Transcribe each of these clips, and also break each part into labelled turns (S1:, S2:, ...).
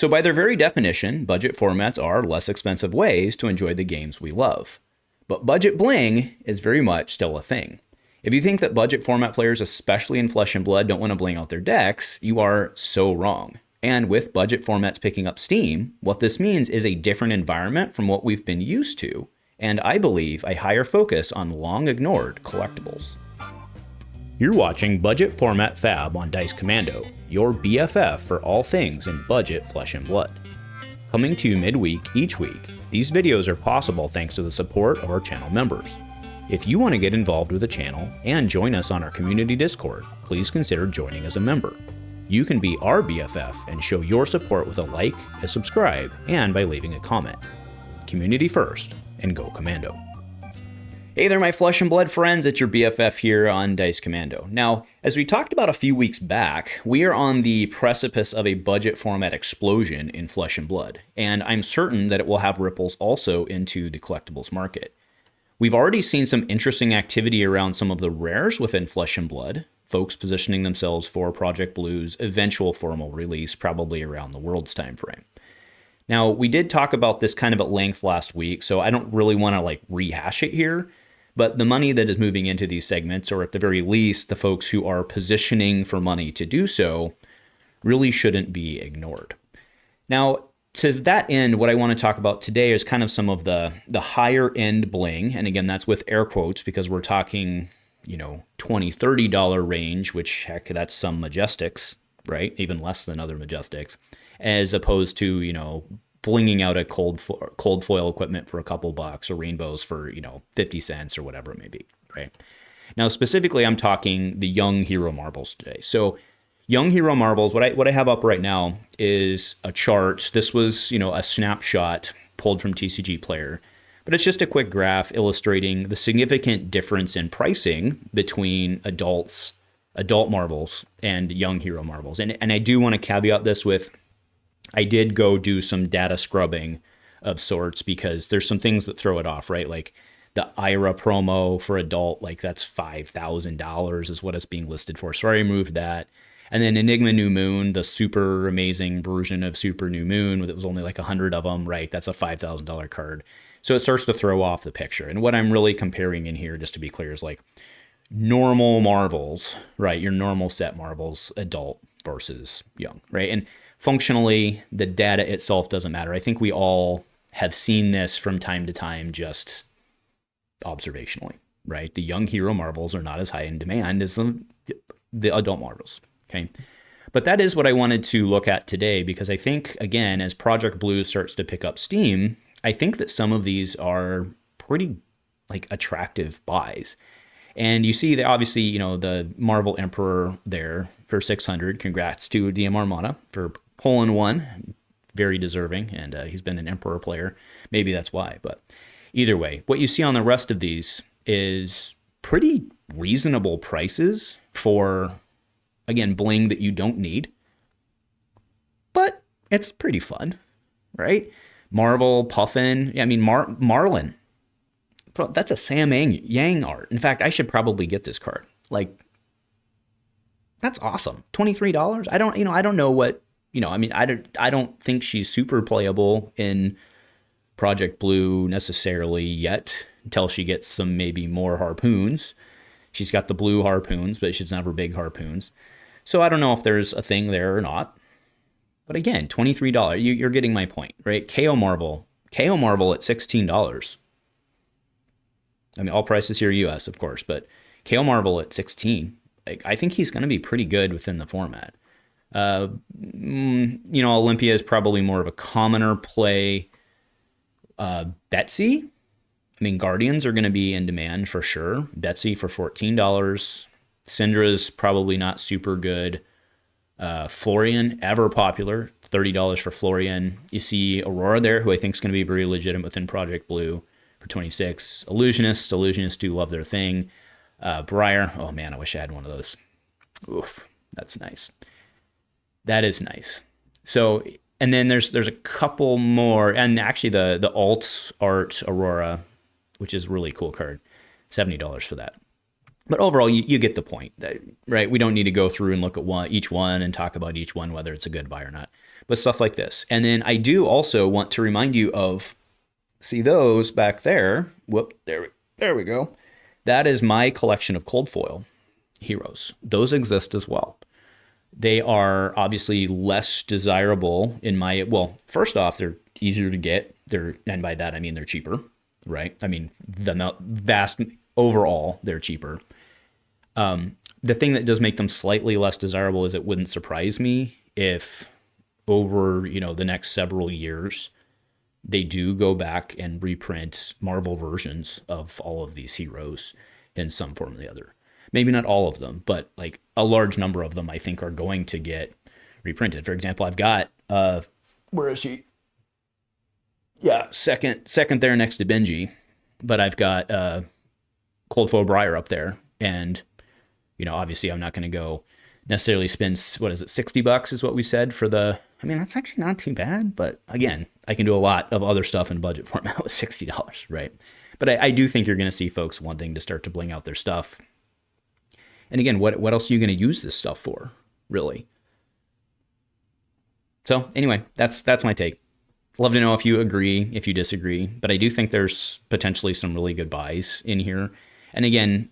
S1: So by their very definition, budget formats are less expensive ways to enjoy the games we love. But budget bling is very much still a thing. If you think that budget format players, especially in Flesh and Blood, don't want to bling out their decks, you are so wrong. And with budget formats picking up steam, what this means is a different environment from what we've been used to, and I believe a higher focus on long-ignored collectibles. You're watching Budget Format Fab on Dice Commando, your BFF for all things in budget Flesh and Blood. Coming to you midweek each week, these videos are possible thanks to the support of our channel members. If you want to get involved with the channel and join us on our community Discord, please consider joining as a member. You can be our BFF and show your support with a like, a subscribe, and by leaving a comment. Community first, and go Commando. Hey there, my Flesh and Blood friends, it's your BFF here on Dice Commando. Now, as we talked about a few weeks back, we are on the precipice of a budget format explosion in Flesh and Blood, and I'm certain that it will have ripples also into the collectibles market. We've already seen some interesting activity around some of the rares within Flesh and Blood, folks positioning themselves for Project Blue's eventual formal release, probably around the World's timeframe. Now, we did talk about this kind of at length last week, so I don't really want to rehash it here, but the money that is moving into these segments, or at the very least, the folks who are positioning for money to do so, really shouldn't be ignored. Now, to that end, what I want to talk about today is kind of some of the higher end bling. And again, that's with air quotes because we're talking, $20, $30 range, which heck, that's some Majestics, right? Even less than other Majestics, as opposed to, blinging out a cold foil equipment for a couple bucks or rainbows for, 50 cents or whatever it may be, right? Now, specifically, I'm talking the Young Hero Marbles today. So Young Hero Marbles, what I have up right now is a chart. This was, a snapshot pulled from TCG Player, but it's just a quick graph illustrating the significant difference in pricing between adult marbles and Young Hero Marbles. And I do want to caveat this with, I did go do some data scrubbing of sorts because there's some things that throw it off, right? Like the Aria promo for adult, that's $5,000 is what it's being listed for. So I removed that. And then Enigma New Moon, the super amazing version of Super New Moon, it was only 100 of them, right? That's a $5,000 card. So it starts to throw off the picture. And what I'm really comparing in here, just to be clear, is normal marbles, right? Your normal set marbles, adult versus young, right? And functionally, the data itself doesn't matter. I think we all have seen this from time to time, just observationally, right? The Young Hero marbles are not as high in demand as the adult marbles. Okay. But that is what I wanted to look at today, because I think, again, as Project Blue starts to pick up steam, I think that some of these are pretty attractive buys. And you see that obviously, the Marvel Emperor there for 600. Congrats to DM Armada for pulling one. Very deserving. And he's been an Emperor player. Maybe that's why. But either way, what you see on the rest of these is pretty reasonable prices for, again, bling that you don't need, but it's pretty fun, right? Marvel, Puffin, Marlin. Bro, that's a Sam Yang art. In fact, I should probably get this card. That's awesome. $23. I don't know what, I don't think she's super playable in Project Blue necessarily yet until she gets some maybe more harpoons. She's got the blue harpoons, but she's never big harpoons. So I don't know if there's a thing there or not. But again, $23. You're getting my point, right? Kayo Marvel at $16. All prices here US, of course, but Kayo Marvel at $16. I think he's going to be pretty good within the format. Olympia is probably more of a commoner play. Betsy, Guardians are going to be in demand for sure. Betsy for $14. Syndra's probably not super good. Florian, ever popular, $30 for Florian. You see Aurora there, who I think is going to be very legitimate within Project Blue for $26. Illusionists do love their thing. Briar, oh man, I wish I had one of those. Oof, that's nice. That is nice. So, and then there's a couple more, and actually the alt art Aurora, which is a really cool card, $70 for that. But overall, you get the point, right? We don't need to go through and look at each one and talk about each one, whether it's a good buy or not. but stuff like this. And then I do also want to remind you of, see those back there? Whoop, there we go. That is my collection of cold foil heroes. Those exist as well. They are obviously less desirable in my, well, first off, they're easier to get. And by that, I mean they're cheaper, right? I mean, the vast overall, they're cheaper. The thing that does make them slightly less desirable is it wouldn't surprise me if over, the next several years, they do go back and reprint Marvel versions of all of these heroes in some form or the other. Maybe not all of them, but like a large number of them, I think, are going to get reprinted. For example, I've got, where is she? Yeah, second there next to Benji, but I've got Cold Foil Briar up there, and obviously I'm not going to go necessarily spend, what is it, $60 is what we said for the, I mean, that's actually not too bad, but again, I can do a lot of other stuff in budget format with $60, right? But I do think you're going to see folks wanting to start to bling out their stuff. And again, what else are you going to use this stuff for, really? So anyway, that's my take. Love to know if you agree, if you disagree, but I do think there's potentially some really good buys in here. And again,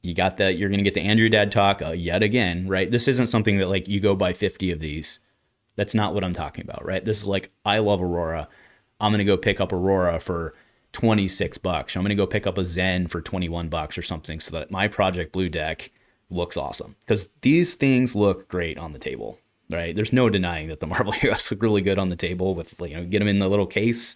S1: you're going to get the Andrew Dad talk yet again, right? This isn't something that like you go buy 50 of these. That's not what I'm talking about, right? This is like, I love Aurora. I'm going to go pick up Aurora for $26. I'm going to go pick up a Zen for $21 or something so that my Project Blue deck looks awesome. Because these things look great on the table, right? There's no denying that the Marvel heroes look really good on the table with, get them in the little case.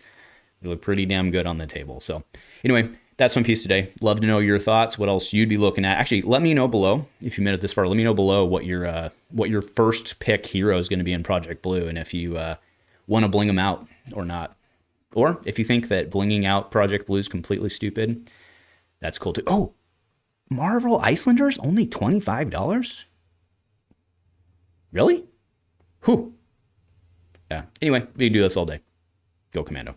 S1: They look pretty damn good on the table. So anyway, that's one piece today. Love to know your thoughts. What else you'd be looking at? Actually, let me know below if you made it this far. Let me know below what your first pick hero is going to be in Project Blue, and if you want to bling them out or not, or if you think that blinging out Project Blue is completely stupid. That's cool too. Oh, Marvel Icelanders only $25. Really? Whew. Yeah. Anyway, we can do this all day. Go Commando.